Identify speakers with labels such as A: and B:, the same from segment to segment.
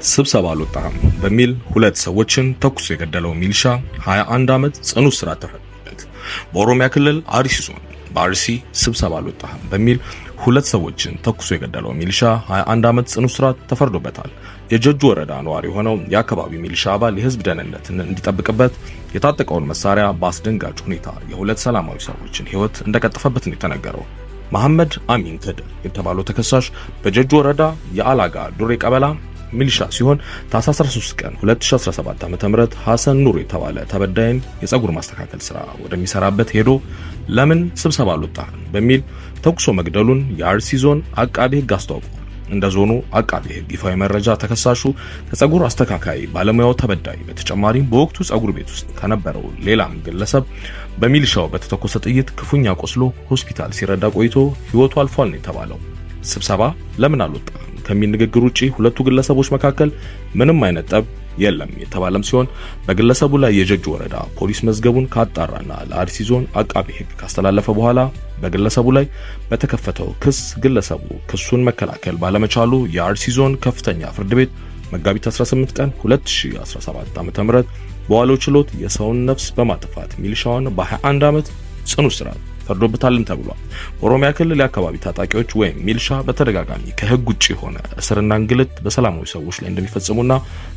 A: ስብሰባ አልወጣም በሚል ሁለት ሰዎችን ተኩሶ የገደለው ሚሊሻ 21 ዓመት ጽኑ እስራት ተፈረደበት። በኦሮሚያ ክልል አርሲ ዞን በአርሲ ስብሰባ አልወጣም በሚል ሁለት ሰዎችን ተኩሶ የገደለው ሚሊሻ 21 ዓመት ጽኑ እስራት ተፈርዶበታል። የጀጁ ወረዳ ነዋሪ የሆነው የአካባቢው ሚሊሻ አባል የህዝብ ደህንነትን እንዲጠብቅበት የታጠቀውን መሳሪያ በአስደንጋጭ ሁኔታ የሁለት ሰላማዊ ሰዎችን ህይወት እንደቀጠፈበት ነው የተነገረው። መሐመድ አሚን ከድር የተባለው ተከሳሽ በጀጁ ወረዳ የአላጋ ዱሬ ቀበላ ሚሊሻ ሲሆን ታህሳስ 13 ቀን 2017 ዓ.ም ሐሰን ኑር የተባለ ተበዳይን የፀጉር ማስተካከል ስራ ወደሚሰራበት ሄዶ ለምን ስብሰባ አልወጣም በሚል ተኩሶ መግደሉን የአርሲ ዞን አቃቤ ህግ አስታውቋል። እንደ ዞኑ አቃቤ ህግ ይፋዊ መረጃ ተከሳሹ ከፀጉር አስተካካይ ባለሙያው ተበዳይ በተጨማሪም በወቅቱ ፀጉር ቤት ውስጥ ከነበረው ሌላም ግለሰብ በሚሊሻው በተተኮሰ ጥይት ክፉኛ ቆስሎ ሆስፒታል ሲረዳ ቆይቶ ህይወቱ አልፏል ነው የተባለው። ስብሰባ ለምን አልወጣም ከሚል ንግግር ውጪ ሁለቱ ግለሰቦች መካከል ምንም አይነት ጠብ የለም የተባለም ሲሆን በግለሰቡ ላይ የጀጁ ወረዳ ፖሊስ መዝገቡን ካጣራና ለአርሲ ዞን አቃቤ ህግ ካስተላለፈ በኋላ በግለሰቡ ላይ በተከፈተው ክስ ግለሰቡ ክሱን መከላከል ባለመቻሉ የአርሲ ዞን ከፍተኛ ፍርድ ቤት መጋቢት 18 ቀን 2017 ዓ.ም በዋለው ችሎት የሰውን ነፍስ በማጥፋት ሚሊሻውን በ21 ዓመት ጽኑ እስራት ፈርዶበታልም ተብሏል። በኦሮሚያ ክልል የአካባቢ ታጣቂዎች ወይም ሚሊሻ በተደጋጋሚ ከህግ ውጪ የሆነ እስርና እንግልት በሰላማዊ ሰዎች ላይ እንደሚፈጽሙና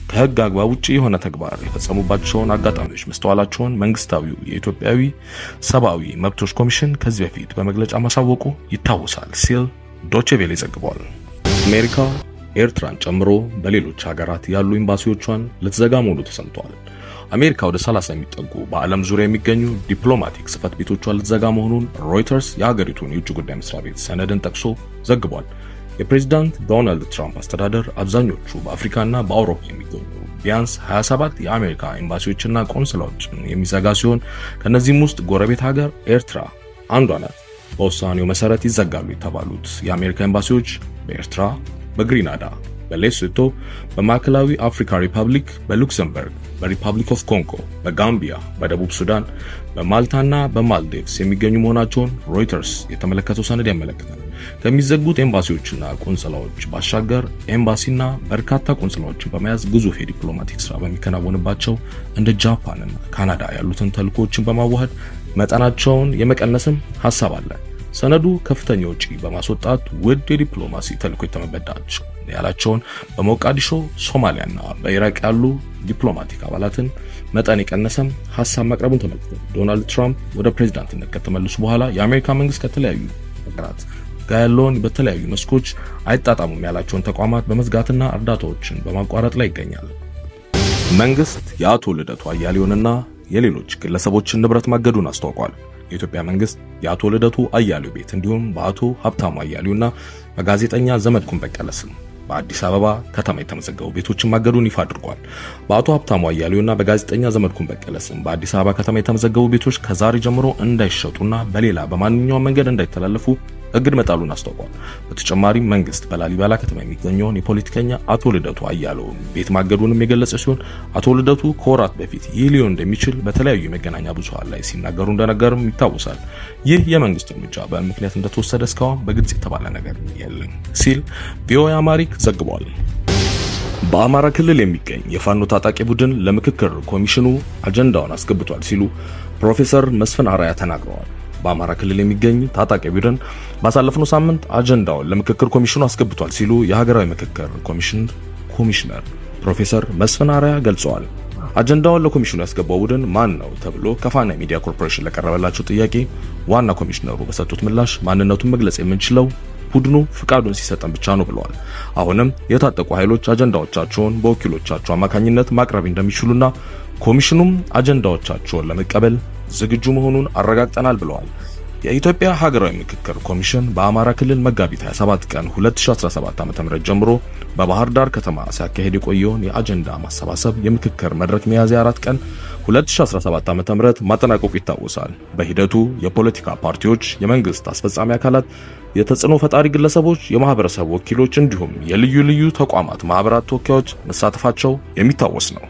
A: ከህግ አግባብ ውጪ የሆነ ተግባር የፈጸሙባቸውን አጋጣሚዎች መስተዋላቸውን መንግስታዊው የኢትዮጵያዊ ሰብአዊ መብቶች ኮሚሽን ከዚህ በፊት በመግለጫ ማሳወቁ ይታወሳል ሲል ዶቼ ቬለ ዘግቧል። አሜሪካ ኤርትራን ጨምሮ በሌሎች ሀገራት ያሉ ኤምባሲዎቿን ልትዘጋ መሆኑ ተሰምቷል። አሜሪካ ወደ 30 የሚጠጉ በዓለም ዙሪያ የሚገኙ ዲፕሎማቲክ ጽህፈት ቤቶቿን ልትዘጋ መሆኑን ሮይተርስ የሀገሪቱን የውጭ ጉዳይ መስሪያ ቤት ሰነድን ጠቅሶ ዘግቧል። የፕሬዝዳንት ዶናልድ ትራምፕ አስተዳደር አብዛኞቹ በአፍሪካና በአውሮፓ የሚገኙ ቢያንስ 27 የአሜሪካ ኤምባሲዎችና ቆንስላዎችን የሚዘጋ ሲሆን ከነዚህም ውስጥ ጎረቤት ሀገር ኤርትራ አንዷ ናት። በውሳኔው መሰረት ይዘጋሉ የተባሉት የአሜሪካ ኤምባሲዎች በኤርትራ፣ በግሪናዳ፣ በሌሶቶ፣ በማዕከላዊ አፍሪካ ሪፐብሊክ፣ በሉክሰምበርግ፣ በሪፐብሊክ ኦፍ ኮንጎ፣ በጋምቢያ፣ በደቡብ ሱዳን፣ በማልታና በማልዲቭስ የሚገኙ መሆናቸውን ሮይተርስ የተመለከተው ሰነድ ያመለክታል። ከሚዘጉት ኤምባሲዎችና ቆንስላዎች ባሻገር ኤምባሲና በርካታ ቆንስላዎችን በመያዝ ግዙፍ የዲፕሎማቲክ ስራ በሚከናወንባቸው እንደ ጃፓንና ካናዳ ያሉትን ተልእኮችን በማዋሃድ መጠናቸውን የመቀነስም ሐሳብ አለ። ሰነዱ ከፍተኛ ወጪ በማስወጣት ውድ የዲፕሎማሲ ተልእኮ የተመበዳቸው ያላቸውን በሞቃዲሾ፣ ሶማሊያና በኢራቅ ያሉ ዲፕሎማቲክ አባላትን መጠን የቀነሰም ሐሳብ ማቅረቡን ተመልክቷል። ዶናልድ ትራምፕ ወደ ፕሬዝዳንትነት ከተመለሱ በኋላ የአሜሪካ መንግስት ከተለያዩ ሀገራት ጋር ያለውን በተለያዩ መስኮች አይጣጣሙም ያላቸውን ተቋማት በመዝጋትና እርዳታዎችን በማቋረጥ ላይ ይገኛል። መንግስት የአቶ ልደቱ አያሌውንና የሌሎች ግለሰቦችን ንብረት ማገዱን አስታውቋል። የኢትዮጵያ መንግስት የአቶ ልደቱ አያሌው ቤት እንዲሁም በአቶ ሀብታሙ አያሌውና በጋዜጠኛ ዘመድኩን በቀለ ስም በአዲስ አበባ ከተማ የተመዘገቡ ቤቶችን ማገዱን ይፋ አድርጓል። በአቶ ሀብታሙ አያሌውና በጋዜጠኛ ዘመድኩን በቀለ ስም በአዲስ አበባ ከተማ የተመዘገቡ ቤቶች ከዛሬ ጀምሮ እንዳይሸጡና በሌላ በማንኛውም መንገድ እንዳይተላለፉ እግድ መጣሉን አስታውቋል። በተጨማሪም መንግስት በላሊበላ ከተማ የሚገኘውን የፖለቲከኛ አቶ ልደቱ አያሌው ቤት ማገዱንም የገለጸ ሲሆን አቶ ልደቱ ከወራት በፊት ይህ ሊሆን እንደሚችል በተለያዩ የመገናኛ ብዙሃን ላይ ሲናገሩ እንደነገርም ይታወሳል። ይህ የመንግስት እርምጃ በምክንያት እንደተወሰደ እስካሁን በግልጽ የተባለ ነገር የለም ሲል ቪኦኤ አማሪክ ዘግቧል። በአማራ ክልል የሚገኝ የፋኖ ታጣቂ ቡድን ለምክክር ኮሚሽኑ አጀንዳውን አስገብቷል ሲሉ ፕሮፌሰር መስፍን አራያ ተናግረዋል። በአማራ ክልል የሚገኝ ታጣቂ ቡድን ባሳለፍነው ሳምንት አጀንዳውን ለምክክር ኮሚሽኑ አስገብቷል ሲሉ የሀገራዊ ምክክር ኮሚሽነር ፕሮፌሰር መስፍን አራያ ገልጸዋል። አጀንዳውን ለኮሚሽኑ ያስገባው ቡድን ማን ነው ተብሎ ከፋና ሚዲያ ኮርፖሬሽን ለቀረበላቸው ጥያቄ ዋና ኮሚሽነሩ በሰጡት ምላሽ ማንነቱን መግለጽ የምንችለው ቡድኑ ፍቃዱን ሲሰጠን ብቻ ነው ብለዋል። አሁንም የታጠቁ ኃይሎች አጀንዳዎቻቸውን በወኪሎቻቸው አማካኝነት ማቅረብ እንደሚችሉና ኮሚሽኑም አጀንዳዎቻቸውን ለመቀበል ዝግጁ መሆኑን አረጋግጠናል ብለዋል። የኢትዮጵያ ሀገራዊ ምክክር ኮሚሽን በአማራ ክልል መጋቢት 27 ቀን 2017 ዓ.ም ጀምሮ በባህር ዳር ከተማ ሲያካሄድ የቆየውን የአጀንዳ ማሰባሰብ የምክክር መድረክ ሚያዝያ 4 ቀን 2017 ዓ.ም ማጠናቀቁ ይታወሳል። በሂደቱ የፖለቲካ ፓርቲዎች፣ የመንግስት አስፈጻሚ አካላት፣ የተጽዕኖ ፈጣሪ ግለሰቦች፣ የማህበረሰብ ወኪሎች እንዲሁም የልዩ ልዩ ተቋማት ማህበራት ተወካዮች መሳተፋቸው የሚታወስ ነው።